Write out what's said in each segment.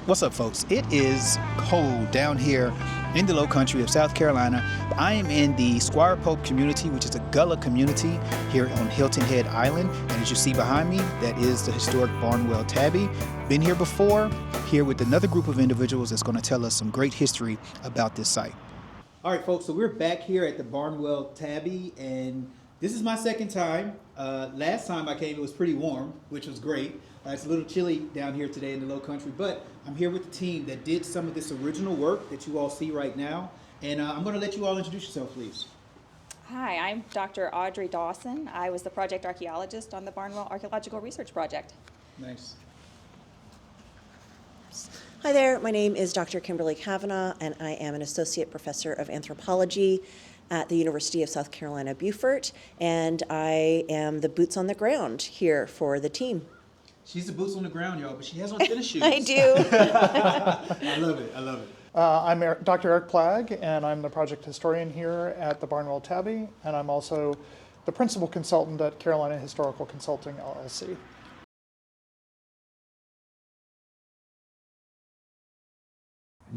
What's up, folks? It is cold down here in the Lowcountry of South Carolina. I am in the Squire Pope community, which is a Gullah community here on Hilton Head Island. And as you see behind me, that is the historic Barnwell Tabby. Been here before, here with another group of individuals that's going to tell us some great history about this site. All right, folks, so we're back here at the Barnwell Tabby, and this is my second time. Last time I came, it was pretty warm, which was great. It's a little chilly down here today in the Lowcountry, but I'm here with the team that did some of this original work that you all see right now. And I'm going to let you all introduce yourself, please. Hi, I'm Dr. Audrey Dawson. I was the project archaeologist on the Barnwell Archaeological Research Project. Nice. Hi there, my name is Dr. Kimberly Kavanaugh, and I am an associate professor of anthropology at the University of South Carolina, Beaufort, and I am the boots on the ground here for the team. She's the boots on the ground, y'all, but she has on tennis shoes. I do. I love it. I love it. I'm Dr. Eric Plagg, and I'm the project historian here at the Barnwell Tabby, and I'm also the principal consultant at Carolina Historical Consulting, LLC.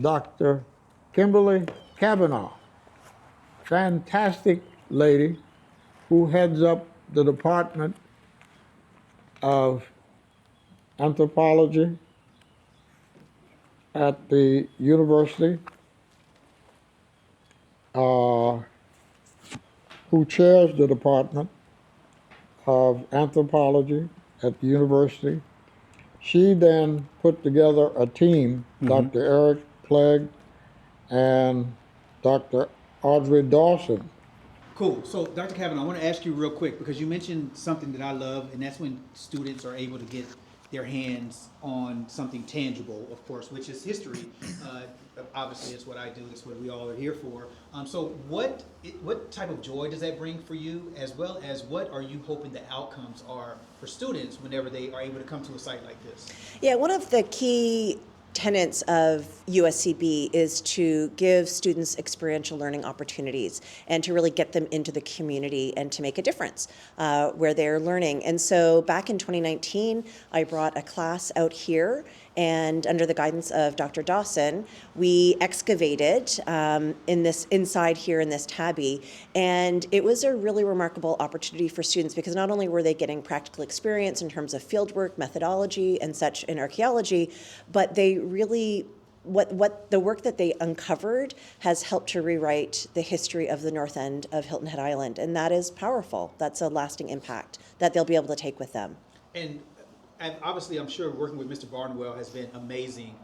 Dr. Kimberly Kavanaugh, fantastic lady who heads up the Department of Anthropology at the university, who chairs the Department of Anthropology at the university. She then put together a team, Dr. Eric Plagg and Dr. Audrey Dawson. Cool. So, Dr. Kavanaugh, I want to ask you real quick, because you mentioned something that I love, and that's when students are able to get their hands on something tangible, of course, which is history. Obviously, it's what I do. It's what we all are here for. So what type of joy does that bring for you, as well as what are you hoping the outcomes are for students whenever they are able to come to a site like this? Yeah, one of the key tenets of USCB is to give students experiential learning opportunities and to really get them into the community and to make a difference where they're learning. And so back in 2019, I brought a class out here, and under the guidance of Dr. Dawson, we excavated inside here in this tabby, and it was a really remarkable opportunity for students because not only were they getting practical experience in terms of fieldwork, methodology, and such in archaeology, but they really what the work that they uncovered has helped to rewrite the history of the north end of Hilton Head Island, and that is powerful. That's a lasting impact that they'll be able to take with them. And obviously, I'm sure working with Mr. Barnwell has been amazing.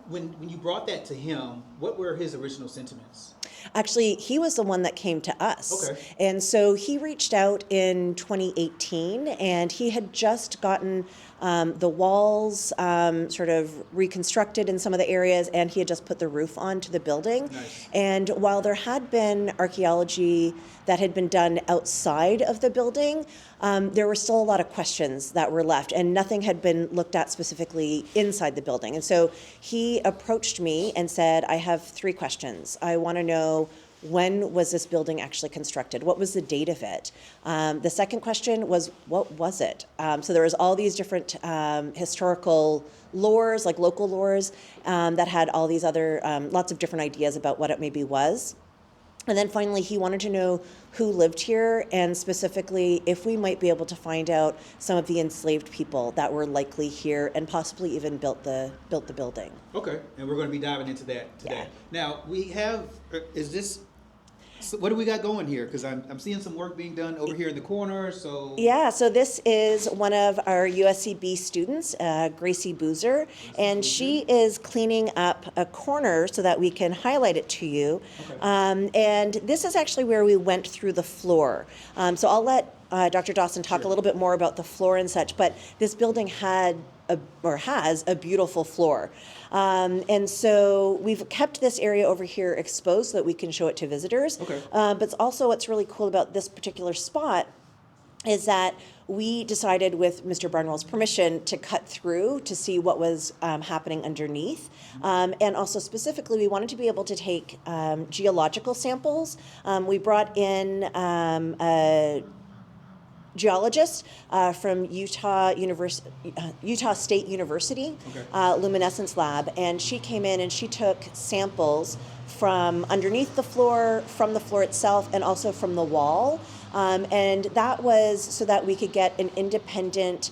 When you brought that to him, what were his original sentiments? Actually, he was the one that came to us. Okay. And so he reached out in 2018, and he had just gotten the walls sort of reconstructed in some of the areas, and he had just put the roof onto the building. Nice. And while there had been archaeology that had been done outside of the building, there were still a lot of questions that were left, and nothing had been looked at specifically inside the building. And so he approached me and said, I have 3 questions. I want to know, when was this building actually constructed? What was the date of it? The second question was, what was it? So there was all these different historical lores, like local lores, that had all these other, lots of different ideas about what it maybe was. And then finally, he wanted to know who lived here, and specifically if we might be able to find out some of the enslaved people that were likely here and possibly even built the building. Okay, and we're going to be diving into that today. Yeah. Now, we have, so what do we got going here? Because I'm seeing some work being done over here in the corner, so... Yeah, so this is one of our USCB students, Gracie Boozer, and she is cleaning up a corner so that we can highlight it to you. Okay. And this is actually where we went through the floor. So I'll let Dr. Dawson talk a little bit more about the floor and such, but this building has a beautiful floor. And so we've kept this area over here exposed so that we can show it to visitors. Okay. But also what's really cool about this particular spot is that we decided, with Mr. Barnwell's permission, to cut through to see what was happening underneath. And also specifically, we wanted to be able to take geological samples. We brought in geologist from Utah State University, luminescence lab, and she came in and she took samples from underneath the floor, from the floor itself, and also from the wall, and that was so that we could get an independent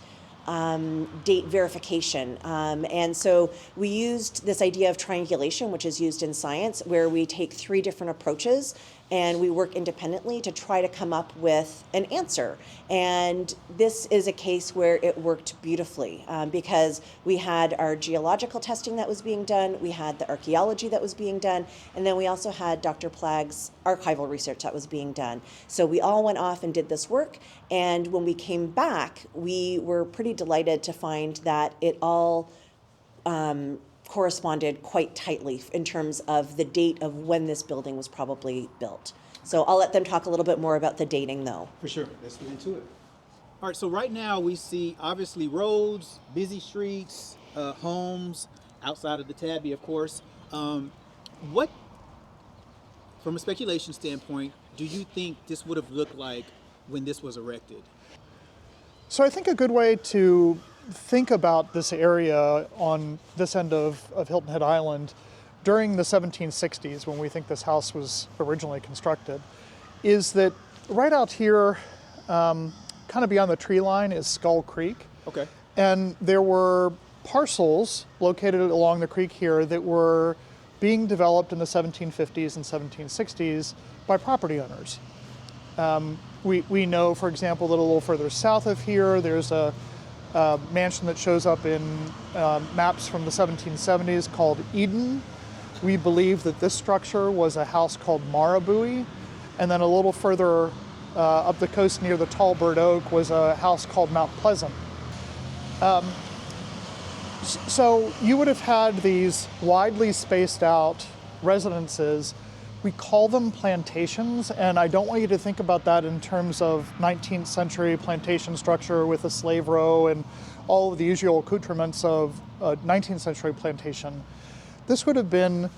date verification. And so we used this idea of triangulation, which is used in science, where we take 3 different approaches and we work independently to try to come up with an answer. And this is a case where it worked beautifully because we had our geological testing that was being done, we had the archaeology that was being done, and then we also had Dr. Plagg's archival research that was being done. So we all went off and did this work, and when we came back, we were pretty delighted to find that it all corresponded quite tightly in terms of the date of when this building was probably built. So I'll let them talk a little bit more about the dating though. For sure. Let's get into it. All right, so right now we see obviously roads, busy streets, homes, outside of the Tabby, of course. What, from a speculation standpoint, do you think this would have looked like when this was erected? So I think a good way to think about this area on this end of Hilton Head Island during the 1760s, when we think this house was originally constructed, is that right out here, kind of beyond the tree line, is Skull Creek. Okay. And there were parcels located along the creek here that were being developed in the 1750s and 1760s by property owners. We know, for example, that a little further south of here, there's a mansion that shows up in maps from the 1770s called Eden. We believe that this structure was a house called Marabui, and then a little further up the coast near the Tall Bird Oak was a house called Mount Pleasant. So you would have had these widely spaced out residences. We call them plantations, and I don't want you to think about that in terms of 19th century plantation structure with a slave row and all of the usual accoutrements of a 19th century plantation. This would have been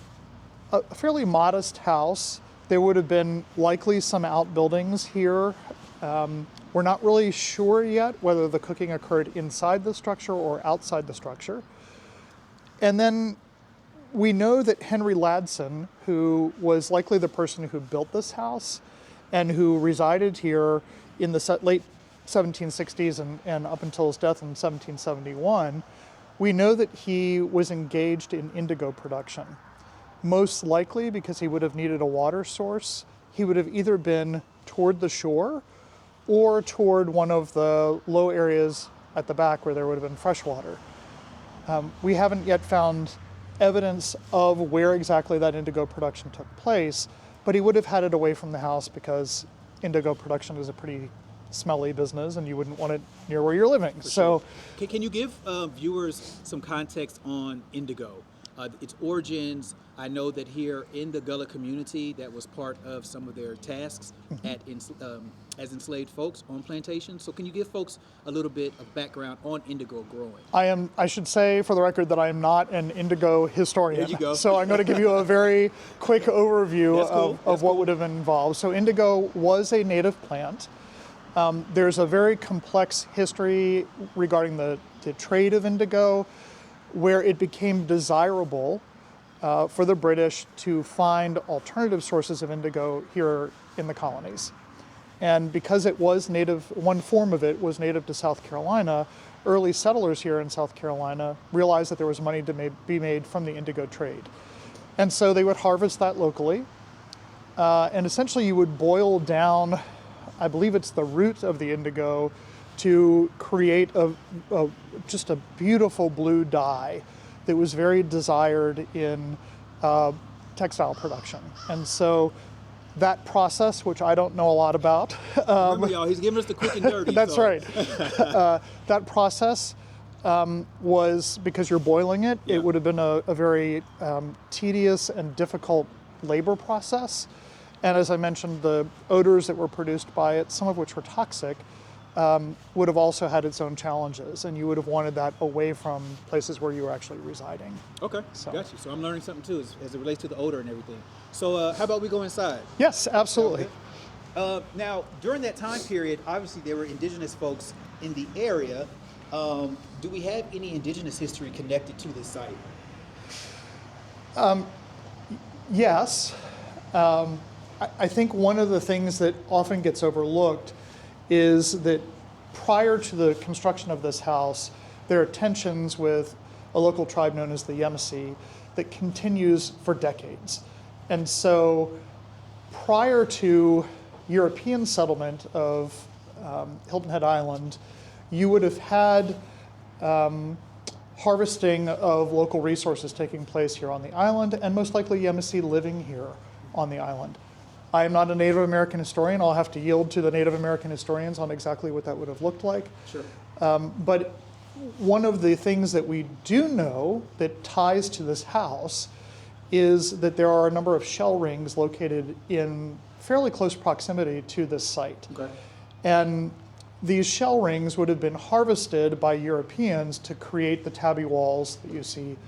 a fairly modest house. There would have been likely some outbuildings here. We're not really sure yet whether the cooking occurred inside the structure or outside the structure. And then we know that Henry Ladson, who was likely the person who built this house and who resided here in the late 1760s and up until his death in 1771, we know that he was engaged in indigo production. Most likely because he would have needed a water source. He would have either been toward the shore or toward one of the low areas at the back where there would have been fresh water. We haven't yet found evidence of where exactly that indigo production took place, but he would have had it away from the house because indigo production is a pretty smelly business and you wouldn't want it near where you're living. So, sure. Can you give viewers some context on indigo, its origins? I know that here in the Gullah community, that was part of some of their tasks as enslaved folks on plantations. So can you give folks a little bit of background on indigo growing? I should say for the record that I am not an indigo historian. There you go. So I'm going to give you a very quick overview of what would have been involved. So indigo was a native plant. There's a very complex history regarding the trade of indigo, where it became desirable for the British to find alternative sources of indigo here in the colonies. And because it was native, one form of it was native to South Carolina, early settlers here in South Carolina realized that there was money to be made from the indigo trade. And so they would harvest that locally. And essentially you would boil down, I believe it's the root of the indigo, to create just a beautiful blue dye that was very desired in textile production. And so that process, which I don't know a lot about. Remember, y'all, he's giving us the quick and dirty. That's right. That process was, because you're boiling it, it would have been a very tedious and difficult labor process. And as I mentioned, the odors that were produced by it, some of which were toxic, would have also had its own challenges, and you would have wanted that away from places where you were actually residing. Okay, got you. So I'm learning something too as it relates to the odor and everything. So how about we go inside? Yes, absolutely. Now, during that time period, obviously there were indigenous folks in the area. Do we have any indigenous history connected to this site? Yes. I think one of the things that often gets overlooked is that prior to the construction of this house, there are tensions with a local tribe known as the Yamasee that continues for decades. And so prior to European settlement of Hilton Head Island, you would have had harvesting of local resources taking place here on the island, and most likely Yamasee living here on the island. I am not a Native American historian. I'll have to yield to the Native American historians on exactly what that would have looked like. Sure. But one of the things that we do know that ties to this house is that there are a number of shell rings located in fairly close proximity to this site. Okay. And these shell rings would have been harvested by Europeans to create the tabby walls that you see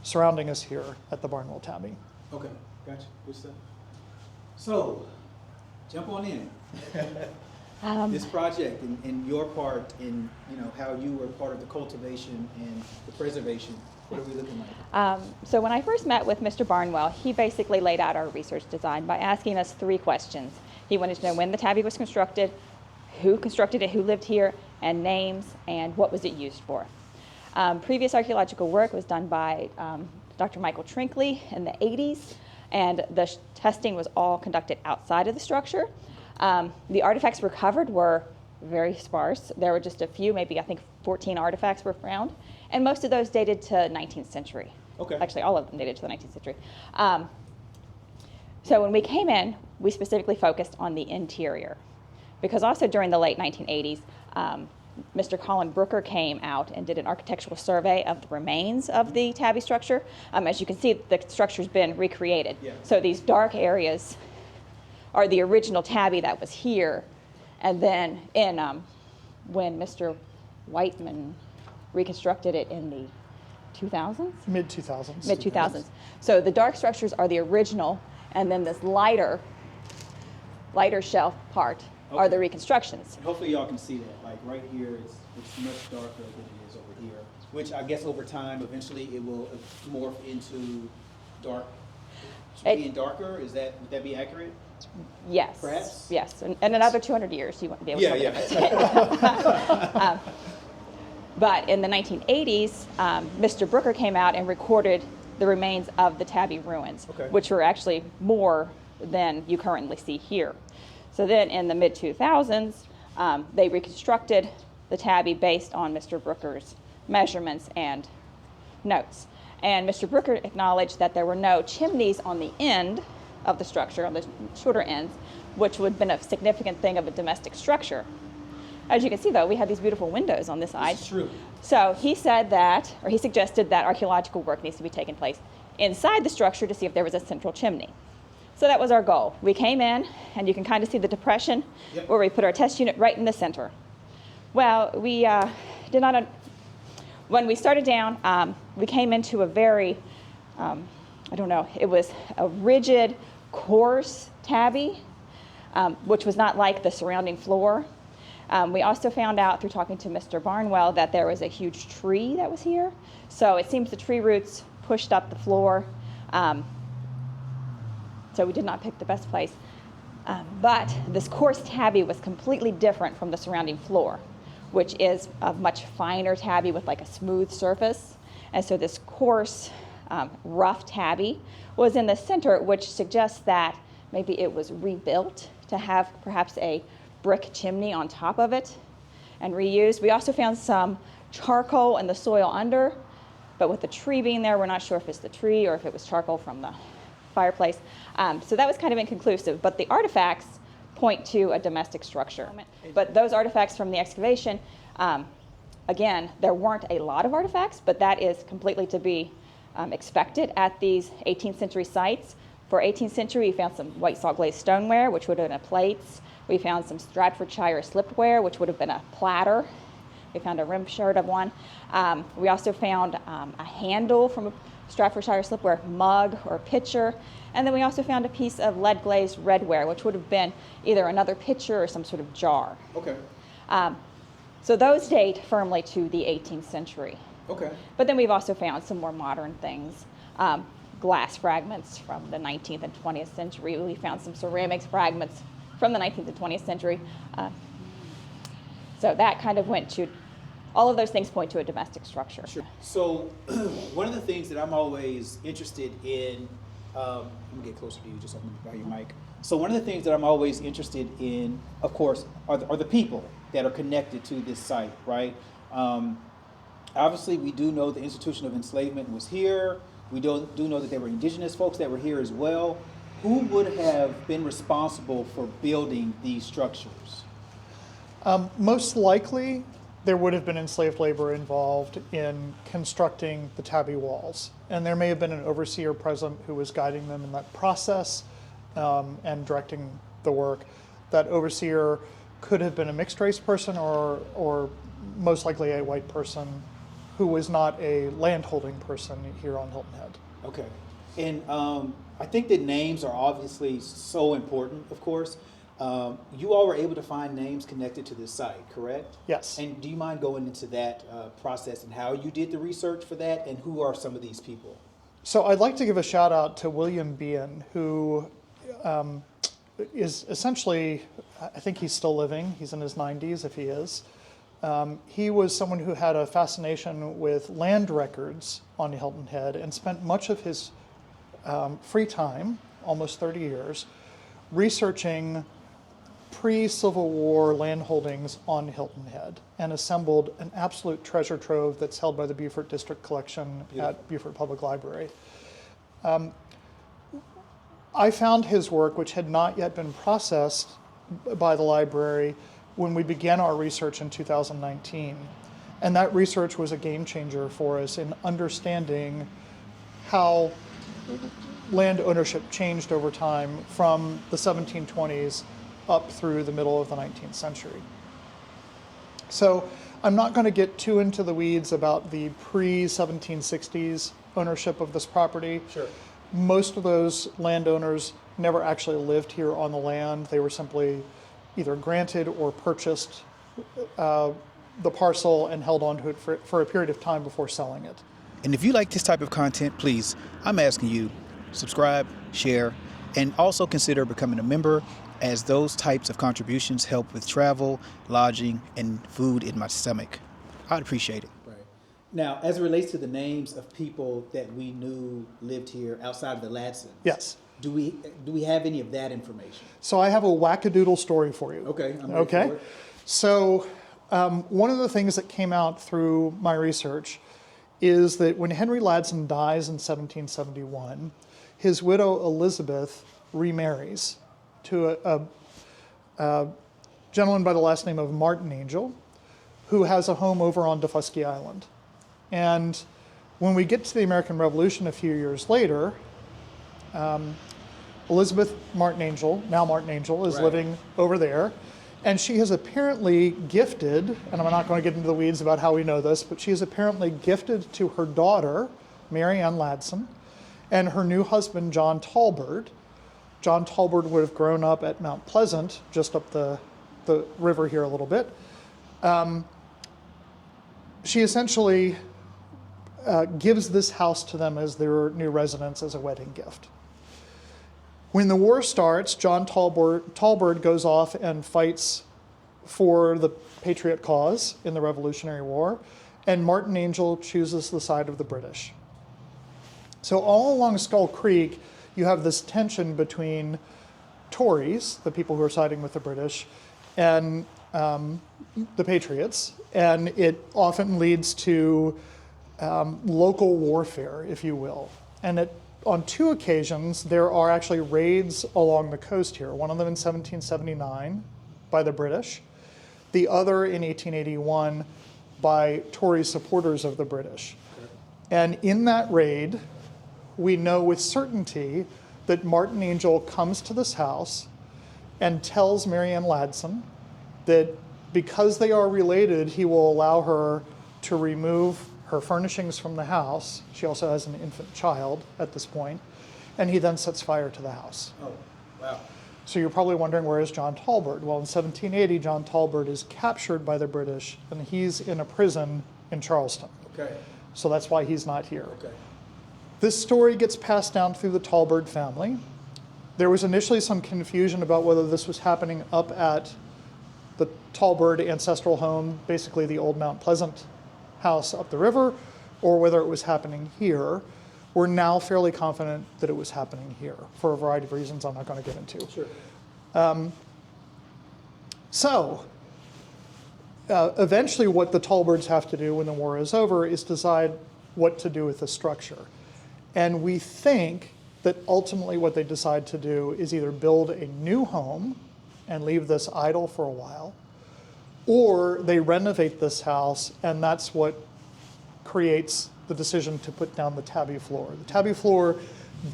surrounding us here at the Barnwell Tabby. Okay, gotcha. Good stuff. So, jump on in. This project and your part in, how you were part of the cultivation and the preservation, what are we looking like? So when I first met with Mr. Barnwell, he basically laid out our research design by asking us 3 questions. He wanted to know when the tabby was constructed, who constructed it, who lived here, and names, and what was it used for. Previous archaeological work was done by Dr. Michael Trinkley in the 80s, and the testing was all conducted outside of the structure. The artifacts recovered were very sparse. There were just a few, maybe I think 14 artifacts were found, and most of those dated to 19th century. Okay. Actually, all of them dated to the 19th century. So when we came in, we specifically focused on the interior, because also during the late 1980s, Mr. Colin Brooker came out and did an architectural survey of the remains of the tabby structure. As you can see, the structure's been recreated. Yeah. So these dark areas are the original tabby that was here. And then when Mr. Whiteman reconstructed it in the 2000s? Mid-2000s. Mid-2000s. So the dark structures are the original, and then this lighter shelf part are the reconstructions. And hopefully y'all can see that. Like right here, it's much darker than it is over here. Which I guess over time, eventually it will morph into dark. Being darker, would that be accurate? Yes. Perhaps? Yes. And another 200 years, you won't be able to. Yeah. But in the 1980s, Mr. Brooker came out and recorded the remains of the tabby ruins, Okay. which were actually more than you currently see here. So then in the mid-2000s, they reconstructed the tabby based on Mr. Brooker's measurements and notes. And Mr. Brooker acknowledged that there were no chimneys on the end of the structure, on the shorter ends, which would have been a significant thing of a domestic structure. As you can see, though, we have these beautiful windows on this side. It's true. So he said that, or he suggested that archaeological work needs to be taken place inside the structure to see if there was a central chimney. So that was our goal. We came in, and you can kind of see the depression where we put our test unit right in the center. Well, we did not, when we started down, we came into a very, it was a rigid, coarse tabby, which was not like the surrounding floor. We also found out through talking to Mr. Barnwell that there was a huge tree that was here. So it seems the tree roots pushed up the floor. So we did not pick the best place. But this coarse tabby was completely different from the surrounding floor, which is a much finer tabby with like a smooth surface. And so this coarse, rough tabby was in the center, which suggests that maybe it was rebuilt to have perhaps a brick chimney on top of it and reused. We also found some charcoal in the soil under, but with the tree being there, we're not sure if it's the tree or if it was charcoal from the fireplace. So that was kind of inconclusive, but the artifacts point to a domestic structure. But those artifacts from the excavation, again, there weren't a lot of artifacts, but that is completely to be expected at these 18th century sites. For 18th century, we found some white salt glazed stoneware, which would have been plates. We found some Stratfordshire slipware, which would have been a platter. We found a rim shirt of one. We also found a handle from Staffordshire slipware mug or pitcher. And then we also found a piece of lead glazed redware, which would have been either another pitcher or some sort of jar. Okay. So those date firmly to the 18th century. Okay. But then we've also found some more modern things. Glass fragments from the 19th and 20th century. We found some ceramics fragments from the 19th and 20th century. So that kind of went to, all of those things point to a domestic structure. Sure. So one of the things that I'm always interested in, let me get closer to you just so I'm by your mic. So one of the things that I'm always interested in, of course, are the people that are connected to this site, right? Obviously, we do know the institution of enslavement was here. We do know that there were indigenous folks that were here as well. Who would have been responsible for building these structures? Most likely, there would have been enslaved labor involved in constructing the Tabby walls. And there may have been an overseer present who was guiding them in that process and directing the work. That overseer could have been a mixed race person or most likely a white person who was not a landholding person here on Hilton Head. Okay. And I think that names are obviously so important, of course. You all were able to find names connected to this site, correct? Yes. And do you mind going into that process and how you did the research for that, and who are some of these people? So I'd like to give a shout out to William Bean, who is essentially, I think he's still living. He's in his 90s if he is. He was someone who had a fascination with land records on Hilton Head and spent much of his free time, almost 30 years, researching pre-Civil War land holdings on Hilton Head and assembled an absolute treasure trove that's held by the Beaufort District Collection at Beaufort Public Library. I found his work, which had not yet been processed by the library, when we began our research in 2019. And that research was a game changer for us in understanding how land ownership changed over time from the 1720s up through the middle of the 19th century. So I'm not going to get too into the weeds about the pre-1760s ownership of this property. Sure. Most of those landowners never actually lived here on the land. They were simply either granted or purchased the parcel and held onto it for a period of time before selling it. And if you like this type of content, please, I'm asking you, subscribe, share, and also consider becoming a member, as those types of contributions help with travel, lodging, and food in my stomach. I'd appreciate it. Right. Now, as it relates to the names of people that we knew lived here outside of the Ladsons, Yes. do we have any of that information? So I have a wackadoodle story for you. Okay, I'm ready for it. So one of the things that came out through my research is that when Henry Ladson dies in 1771, his widow Elizabeth remarries to a gentleman by the last name of Martin Angel, who has a home over on Defusky Island. And when we get to the American Revolution a few years later, Elizabeth Martin Angel, now Martin Angel, is living over there. And she has apparently gifted, and I'm not going to get into the weeds about how we know this, but she has apparently gifted to her daughter, Mary Ann Ladson, and her new husband, John Talbert. John Talbert would have grown up at Mount Pleasant, just up the river here a little bit. She essentially gives this house to them as their new residence as a wedding gift. When the war starts, John Talbert goes off and fights for the Patriot cause in the Revolutionary War, and Martin Angel chooses the side of the British. So all along Skull Creek, you have this tension between Tories, the people who are siding with the British, and the Patriots, and it often leads to local warfare, if you will. And on two occasions, there are actually raids along the coast here, one of them in 1779 by the British, the other in 1881 by Tory supporters of the British. And in that raid, we know with certainty that Martin Angel comes to this house and tells Mary Ann Ladson that because they are related, he will allow her to remove her furnishings from the house. She also has an infant child at this point, and he then sets fire to the house. Oh, wow. So you're probably wondering, where is John Talbert? Well, in 1780, John Talbert is captured by the British, and he's in a prison in Charleston. Okay. So that's why he's not here. Okay. This story gets passed down through the Talbert family. There was initially some confusion about whether this was happening up at the Talbert ancestral home, basically the old Mount Pleasant house up the river, or whether it was happening here. We're now fairly confident that it was happening here for a variety of reasons I'm not going to get into. Sure. Eventually what the Talberts have to do when the war is over is decide what to do with the structure. And we think that ultimately what they decide to do is either build a new home and leave this idle for a while, or they renovate this house, and that's what creates the decision to put down the tabby floor. The tabby floor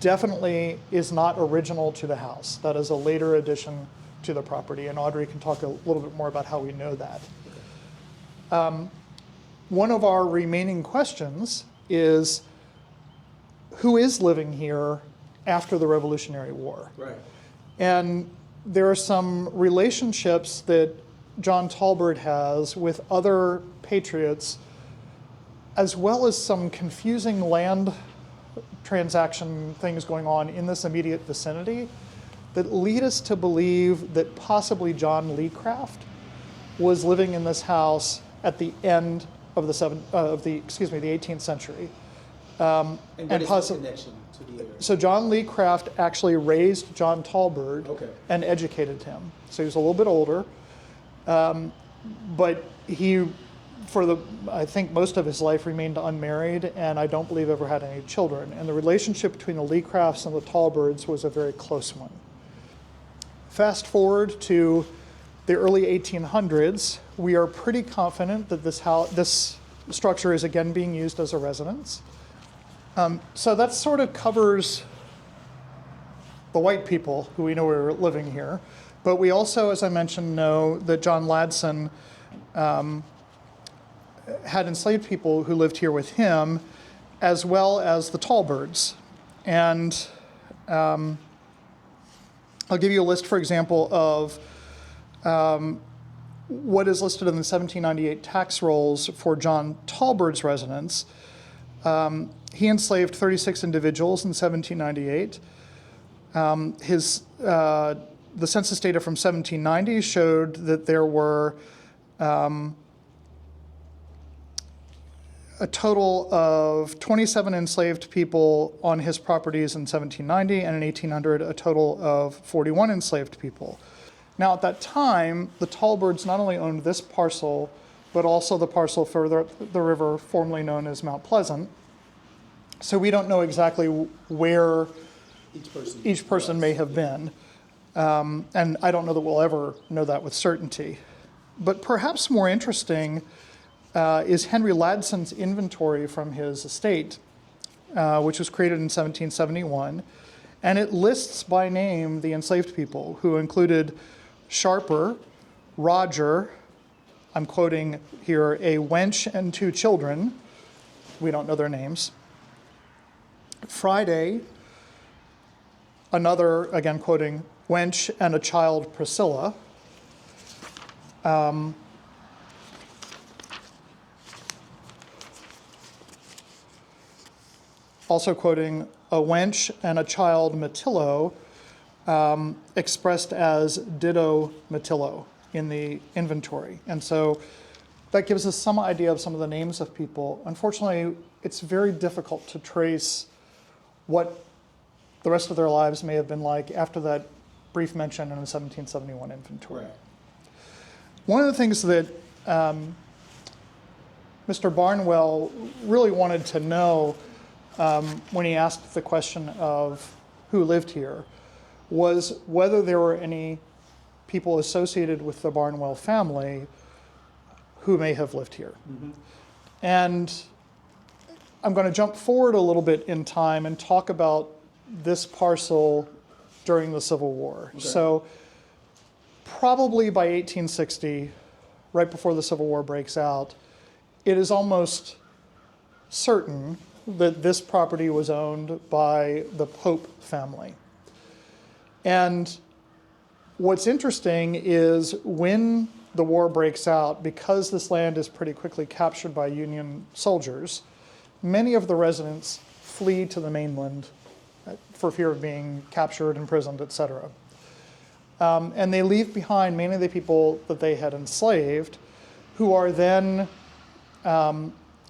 definitely is not original to the house. That is a later addition to the property, and Audrey can talk a little bit more about how we know that. One of our remaining questions is, who is living here after the Revolutionary War? Right. And there are some relationships that John Talbert has with other patriots, as well as some confusing land transaction things going on in this immediate vicinity that lead us to believe that possibly John Leecraft was living in this house at the end of the 18th century. And what is the connection to the area? So John Leecraft actually raised John Talbert Okay. and educated him. So he was a little bit older, but he, I think most of his life remained unmarried, and I don't believe ever had any children. And the relationship between the Leecrafts and the Talberts was a very close one. Fast forward to the early 1800s, we are pretty confident that this structure is again being used as a residence. So that sort of covers the white people who we know were living here. But we also, as I mentioned, know that John Ladson had enslaved people who lived here with him, as well as the Talberts. And I'll give you a list, for example, of what is listed in the 1798 tax rolls for John Talbert's residence. He enslaved 36 individuals in 1798. The census data from 1790 showed that there were a total of 27 enslaved people on his properties in 1790, and in 1800, a total of 41 enslaved people. Now, at that time, the Talberts not only owned this parcel, but also the parcel further up the river, formerly known as Mount Pleasant. So we don't know exactly where each person may have been. And I don't know that we'll ever know that with certainty. But perhaps more interesting is Henry Ladson's inventory from his estate, which was created in 1771. And it lists by name the enslaved people, who included Sharper, Roger, I'm quoting here, a wench and 2 children. We don't know their names. Friday, another, again quoting, wench and a child, Priscilla. Also quoting, a wench and a child, Matillo, expressed as ditto Matillo in the inventory. And so that gives us some idea of some of the names of people. Unfortunately, it's very difficult to trace what the rest of their lives may have been like after that brief mention in the 1771 inventory. Right. One of the things that Mr. Barnwell really wanted to know when he asked the question of who lived here was whether there were any people associated with the Barnwell family who may have lived here. Mm-hmm. And I'm going to jump forward a little bit in time and talk about this parcel during the Civil War. Okay. So probably by 1860, right before the Civil War breaks out, it is almost certain that this property was owned by the Pope family. And what's interesting is when the war breaks out, because this land is pretty quickly captured by Union soldiers, many of the residents flee to the mainland for fear of being captured, imprisoned, etc. And they leave behind mainly the people that they had enslaved, who are then,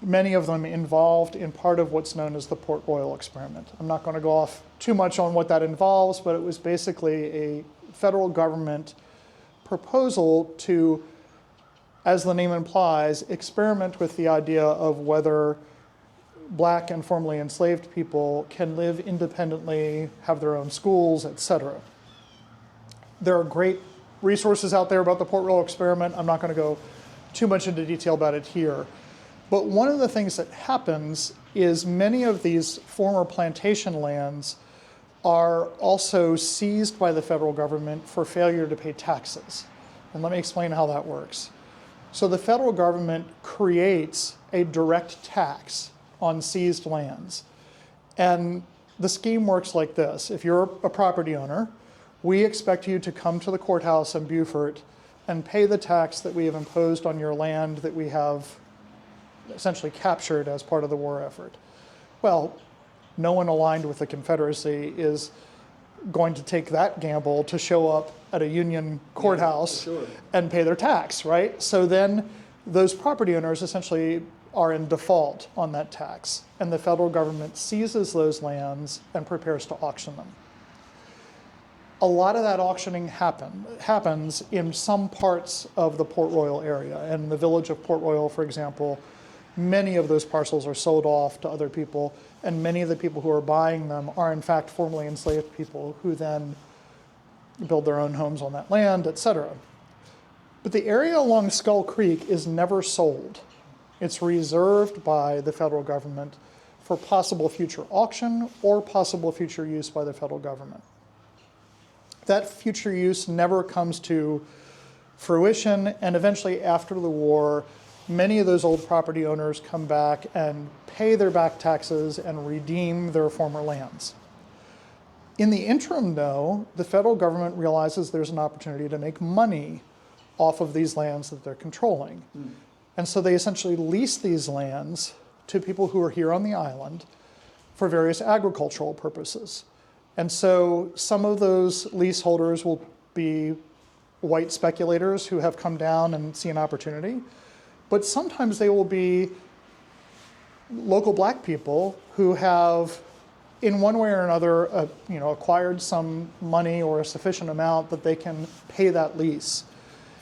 many of them involved in part of what's known as the Port Royal experiment. I'm not going to go off too much on what that involves, but it was basically a federal government proposal to, as the name implies, experiment with the idea of whether black and formerly enslaved people can live independently, have their own schools, etc. There are great resources out there about the Port Royal experiment. I'm not going to go too much into detail about it here. But one of the things that happens is many of these former plantation lands are also seized by the federal government for failure to pay taxes. And let me explain how that works. So the federal government creates a direct tax on seized lands. And the scheme works like this. If you're a property owner, we expect you to come to the courthouse in Beaufort and pay the tax that we have imposed on your land that we have essentially captured as part of the war effort. Well, no one aligned with the Confederacy is going to take that gamble to show up at a Union courthouse and pay their tax, right? So then those property owners essentially are in default on that tax, and the federal government seizes those lands and prepares to auction them. A lot of that auctioning happens in some parts of the Port Royal area. And in the village of Port Royal, for example, many of those parcels are sold off to other people, and many of the people who are buying them are in fact formerly enslaved people who then build their own homes on that land, etc. But the area along Skull Creek is never sold. It's reserved by the federal government for possible future auction or possible future use by the federal government. That future use never comes to fruition, and eventually after the war, many of those old property owners come back and pay their back taxes and redeem their former lands. In the interim, though, the federal government realizes there's an opportunity to make money off of these lands that they're controlling. And so they essentially lease these lands to people who are here on the island for various agricultural purposes. And so some of those leaseholders will be white speculators who have come down and see an opportunity, but sometimes they will be local black people who have, in one way or another, acquired some money or a sufficient amount that they can pay that lease.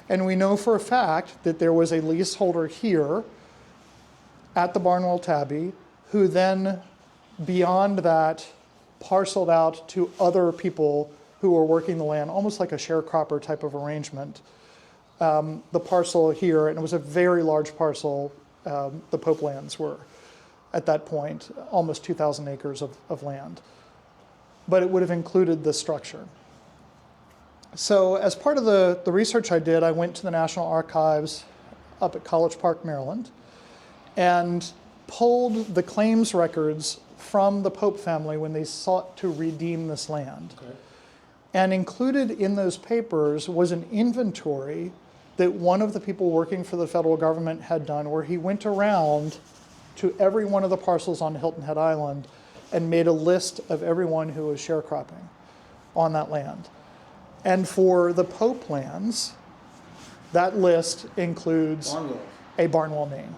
And we know for a fact that there was a leaseholder here at the Barnwell Tabby who then, beyond that, parceled out to other people who were working the land, almost like a sharecropper type of arrangement. The parcel here, and it was a very large parcel, the Pope lands were at that point, almost 2,000 acres of land. But it would have included this structure. So as part of the research I did, I went to the National Archives up at College Park, Maryland, and pulled the claims records from the Pope family when they sought to redeem this land. Okay. And included in those papers was an inventory that one of the people working for the federal government had done, where he went around to every one of the parcels on Hilton Head Island and made a list of everyone who was sharecropping on that land. And for the Pope lands, that list includes a Barnwell name,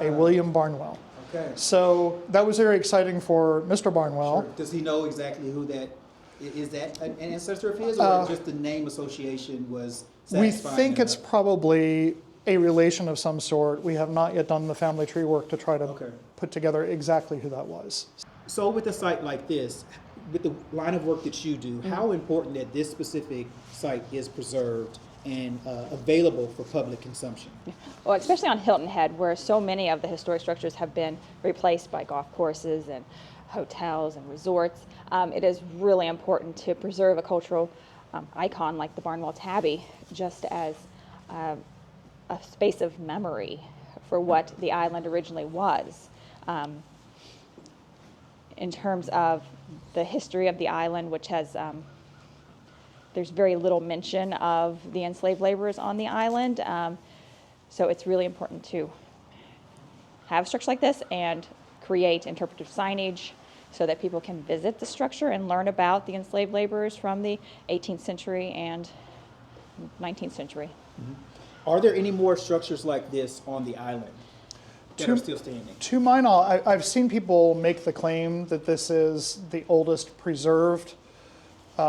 a William Barnwell. Okay. So that was very exciting for Mr. Barnwell. Sure. Does he know exactly who that is? That an ancestor of his, or just the name association was satisfying? We think it's probably a relation of some sort. We have not yet done the family tree work to try to put together exactly who that was. So with a site like this, with the line of work that you do, how important that this specific site is preserved and available for public consumption? Well, especially on Hilton Head, where so many of the historic structures have been replaced by golf courses and hotels and resorts, it is really important to preserve a cultural icon like the Barnwell Tabby, just as a space of memory for what the island originally was. In terms of the history of the island, which has, there's very little mention of the enslaved laborers on the island. So it's really important to have a structure like this and create interpretive signage so that people can visit the structure and learn about the enslaved laborers from the 18th century and 19th century. Are there any more structures like this on the island that are still standing? To my knowledge, I've seen people make the claim that this is the oldest preserved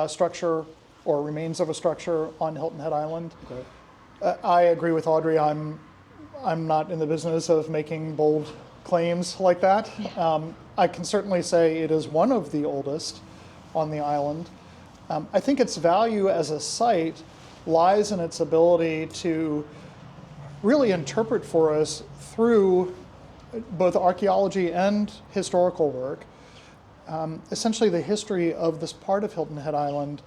structure or remains of a structure on Hilton Head Island. Okay. I agree with Audrey. I'm not in the business of making bold claims like that. I can certainly say it is one of the oldest on the island. I think its value as a site lies in its ability to really interpret for us through both archaeology and historical work, essentially the history of this part of Hilton Head Island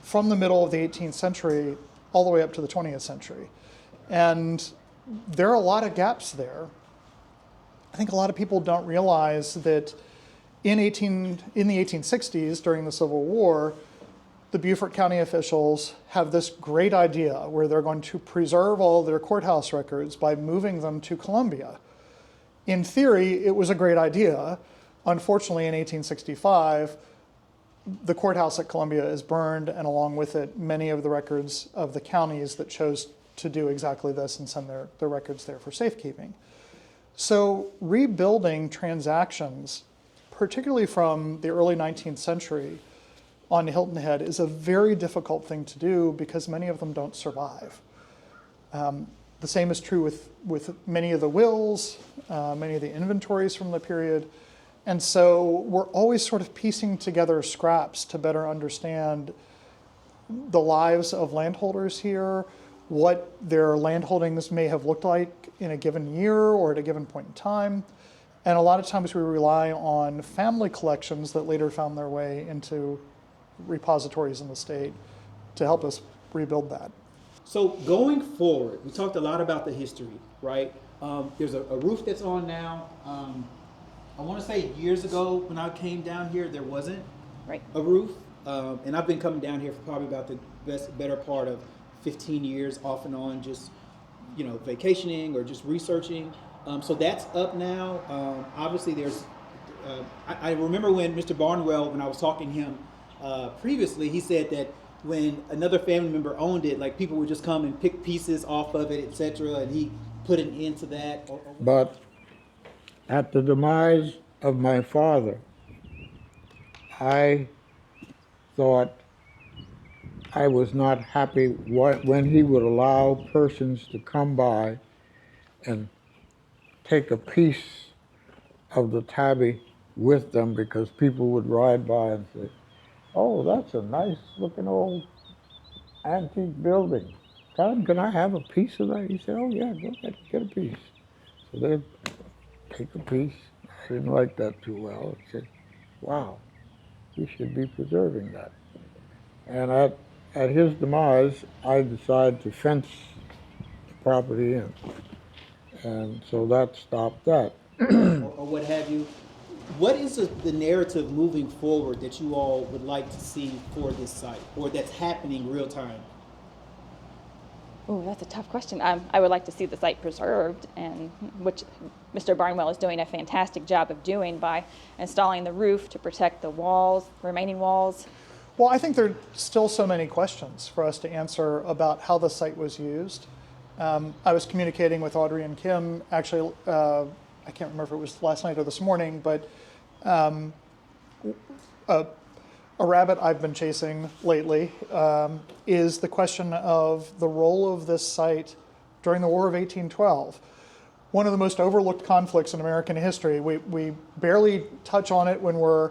from the middle of the 18th century all the way up to the 20th century. And there are a lot of gaps there. I think a lot of people don't realize that in the 1860s, during the Civil War, the Beaufort County officials have this great idea where they're going to preserve all their courthouse records by moving them to Columbia. In theory, it was a great idea. Unfortunately, in 1865, the courthouse at Columbia is burned, and along with it, many of the records of the counties that chose to do exactly this and send their records there for safekeeping. So rebuilding transactions, particularly from the early 19th century on Hilton Head, is a very difficult thing to do because many of them don't survive. The same is true with many of the wills, many of the inventories from the period. And so we're always sort of piecing together scraps to better understand the lives of landholders here, what their landholdings may have looked like in a given year or at a given point in time. And a lot of times we rely on family collections that later found their way into repositories in the state to help us rebuild that. So going forward, we talked a lot about the history, right? There's a roof that's on now. I want to say years ago when I came down here, there wasn't a roof. And I've been coming down here for probably about the better part of 15 years off and on, just, vacationing or just researching. So that's up now. Obviously there's, I remember when Mr. Barnwell, when I was talking to him previously, he said that when another family member owned it, like people would just come and pick pieces off of it, etc., and he put an end to that. But at the demise of my father, I thought I was not happy when he would allow persons to come by and take a piece of the tabby with them, because people would ride by and say, "Oh, that's a nice looking old antique building. Can I have a piece of that?" He said, "Oh yeah, go ahead, get a piece." So they'd take a piece. I didn't like that too well. I said, "Wow, we should be preserving that." And at his demise, I decided to fence the property in. And so that stopped that. or what have you. What is the narrative moving forward that you all would like to see for this site, or that's happening real time? Oh, that's a tough question. I would like to see the site preserved, and which Mr. Barnwell is doing a fantastic job of doing by installing the roof to protect the walls, remaining walls. Well, I think there are still so many questions for us to answer about how the site was used. I was communicating with Audrey and Kim, actually, I can't remember if it was last night or this morning, but a rabbit I've been chasing lately is the question of the role of this site during the War of 1812. One of the most overlooked conflicts in American history. We barely touch on it when we're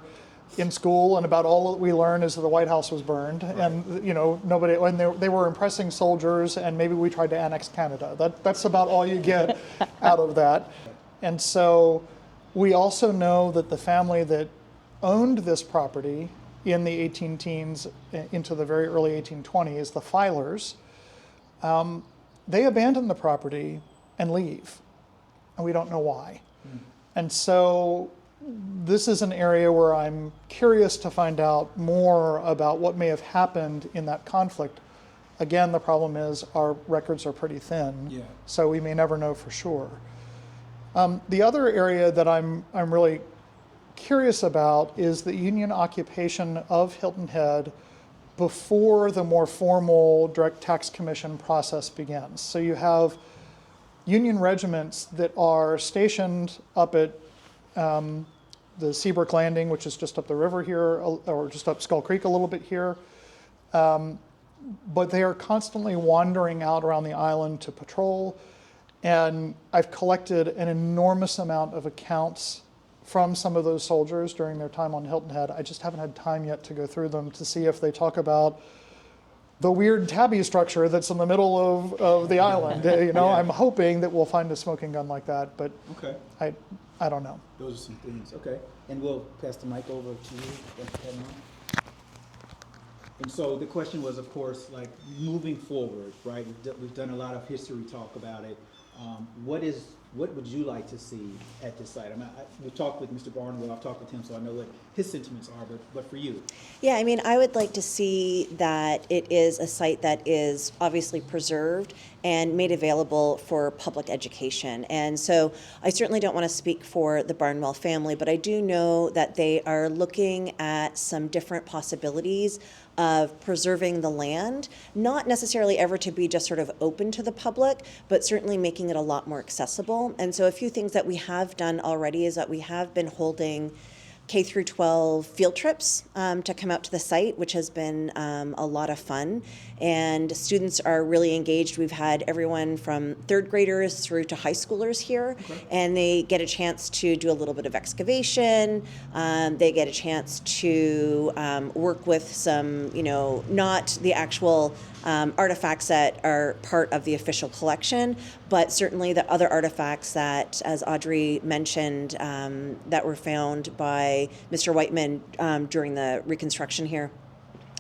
in school, and about all that we learn is that the White House was burned, and nobody. When they were impressing soldiers, and maybe we tried to annex Canada. That's about all you get out of that. And so we also know that the family that owned this property in the 18 teens into the very early 1820s, the Filers, they abandon the property and leave, and we don't know why. And so this is an area where I'm curious to find out more about what may have happened in that conflict. Again, the problem is our records are pretty thin, so we may never know for sure. The other area that I'm really curious about is the Union occupation of Hilton Head before the more formal direct tax commission process begins. So you have Union regiments that are stationed up at the Seabrook Landing, which is just up the river here, or just up Skull Creek a little bit here. But they are constantly wandering out around the island to patrol. And I've collected an enormous amount of accounts from some of those soldiers during their time on Hilton Head. I just haven't had time yet to go through them to see if they talk about the weird tabby structure that's in the middle of the island. You know, I'm hoping that we'll find a smoking gun like that, but I don't know. Those are some things. Okay. And we'll pass the mic over to you. And so the question was, of course, like moving forward, right? We've done a lot of history talk about it. What would you like to see at this site? We've talked with Mr. Barnwell, I've talked with him, so I know what his sentiments are, but for you? Yeah, I mean, I would like to see that it is a site that is obviously preserved and made available for public education. And so I certainly don't want to speak for the Barnwell family, but I do know that they are looking at some different possibilities of preserving the land, not necessarily ever to be just sort of open to the public, but certainly making it a lot more accessible. And so a few things that we have done already is that we have been holding K through 12 field trips to come out to the site, which has been a lot of fun. And students are really engaged. We've had everyone from third graders through to high schoolers here, and they get a chance to do a little bit of excavation. They get a chance to work with some, not the actual artifacts that are part of the official collection, but certainly the other artifacts that, as Audrey mentioned, that were found by Mr. Whiteman during the reconstruction here.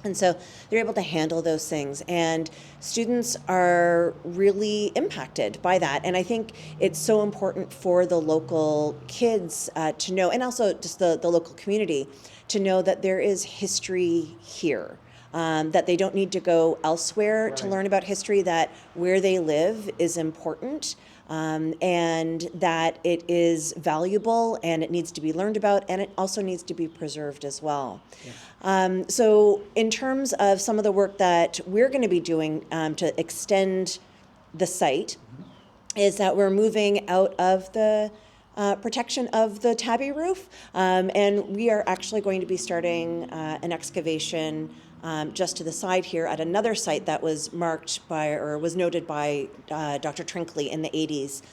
And so they're able to handle those things, and students are really impacted by that. And I think it's so important for the local kids to know, and also just the local community, to know that there is history here. That they don't need to go elsewhere to learn about history, that where they live is important, and that it is valuable and it needs to be learned about, and it also needs to be preserved as well. So in terms of some of the work that we're going to be doing to extend the site, is that we're moving out of the protection of the tabby roof, and we are actually going to be starting an excavation just to the side here at another site that was marked by, or was noted by Dr. Trinkley in the 80s.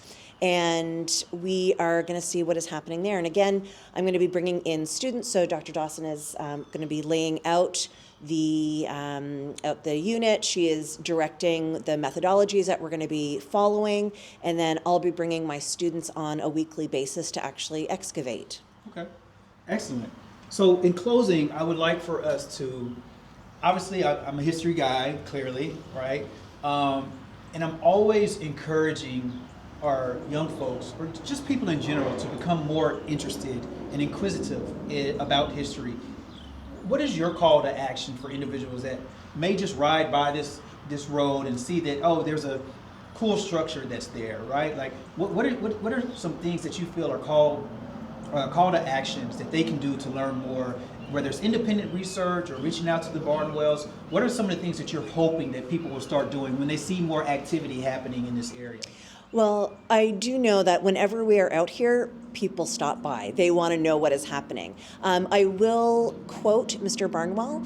And we are going to see what is happening there. And again, I'm going to be bringing in students. So Dr. Dawson is going to be laying out the unit. She is directing the methodologies that we're going to be following. And then I'll be bringing my students on a weekly basis to actually excavate. Okay, excellent. So in closing, I would like for us to, obviously I'm a history guy, clearly, right? And I'm always encouraging our young folks, or just people in general, to become more interested and inquisitive about history. What is your call to action for individuals that may just ride by this road and see that, oh, there's a cool structure that's there, right? Like, what are some things that you feel are call to actions that they can do to learn more, whether it's independent research or reaching out to the Barnwells? What are some of the things that you're hoping that people will start doing when they see more activity happening in this area? Well, I do know that whenever we are out here, people stop by. They want to know what is happening. I will quote Mr. Barnwell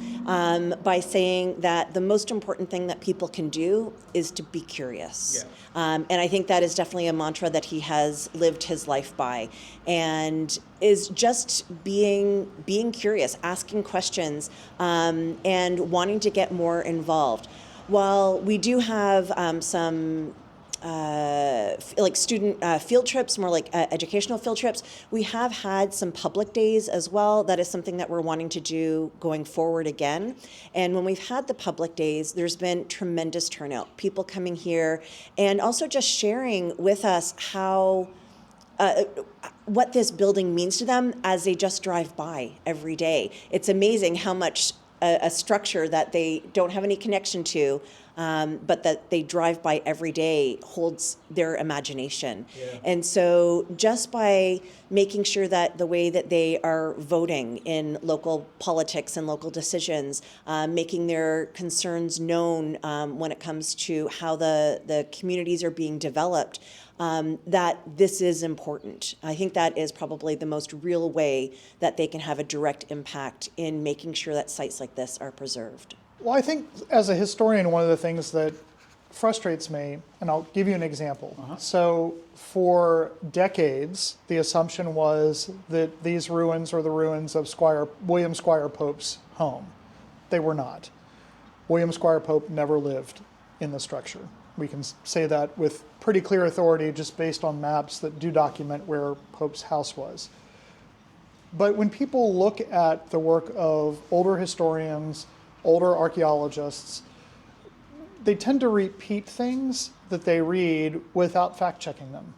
by saying that the most important thing that people can do is to be curious. Yeah. And I think that is definitely a mantra that he has lived his life by, and is just being curious, asking questions, and wanting to get more involved. While we do have some like student field trips, more like educational field trips, we have had some public days as well. That is something that we're wanting to do going forward again. And when we've had the public days, there's been tremendous turnout. People coming here and also just sharing with us how what this building means to them as they just drive by every day. It's amazing how much a structure that they don't have any connection to, but that they drive by every day holds their imagination. Yeah. And so just by making sure that the way that they are voting in local politics and local decisions, making their concerns known when it comes to how the communities are being developed, that this is important. I think that is probably the most real way that they can have a direct impact in making sure that sites like this are preserved. Well, I think as a historian, one of the things that frustrates me, and I'll give you an example. So for decades, the assumption was that these ruins were the ruins of William Squire Pope's home. They were not. William Squire Pope never lived in the structure. We can say that with pretty clear authority just based on maps that do document where Pope's house was. But when people look at the work of older historians, older archaeologists, they tend to repeat things that they read without fact-checking them.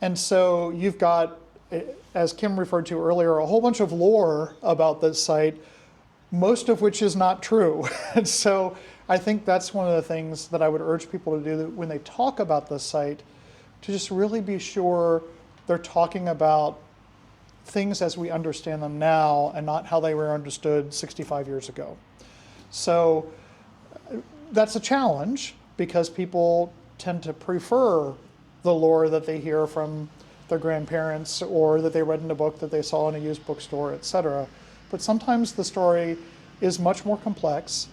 And so you've got, as Kim referred to earlier, a whole bunch of lore about this site, most of which is not true. And so I think that's one of the things that I would urge people to do when they talk about this site, to just really be sure they're talking about things as we understand them now and not how they were understood 65 years ago. So that's a challenge because people tend to prefer the lore that they hear from their grandparents or that they read in a book that they saw in a used bookstore, etc. But sometimes the story is much more complex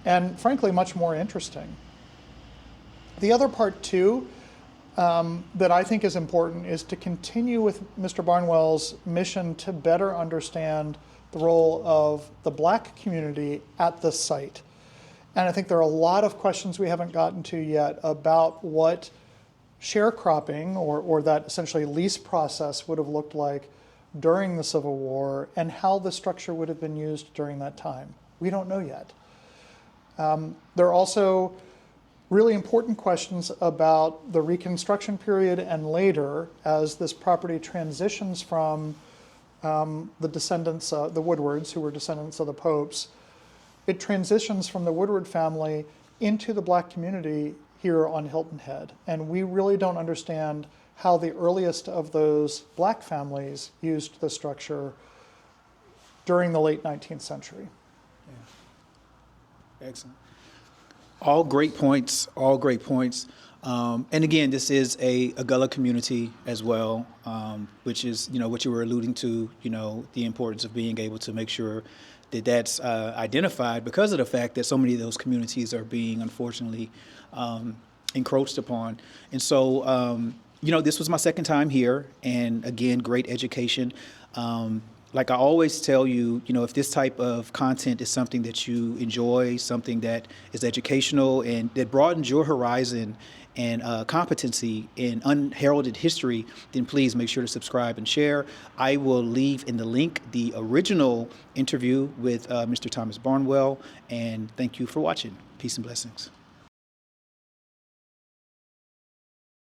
and frankly much more interesting. The other part too that I think is important is to continue with Mr. Barnwell's mission to better understand the role of the Black community at this site. And I think there are a lot of questions we haven't gotten to yet about what sharecropping or that essentially lease process would have looked like during the Civil War and how the structure would have been used during that time. We don't know yet. There are also really important questions about the Reconstruction period and later as this property transitions from the descendants, the Woodwards, who were descendants of the Popes. It transitions from the Woodward family into the Black community here on Hilton Head. And we really don't understand how the earliest of those Black families used the structure during the late 19th century. Yeah. Excellent. All great points, all great points. And again, this is a Gullah community as well, which is, what you were alluding to, the importance of being able to make sure that that's identified because of the fact that so many of those communities are being, unfortunately, encroached upon. And so, this was my second time here, and again, great education. Like I always tell you, if this type of content is something that you enjoy, something that is educational and that broadens your horizon and competency in unheralded history, then please make sure to subscribe and share. I will leave in the link the original interview with Mr. Thomas Barnwell, and thank you for watching. Peace and blessings.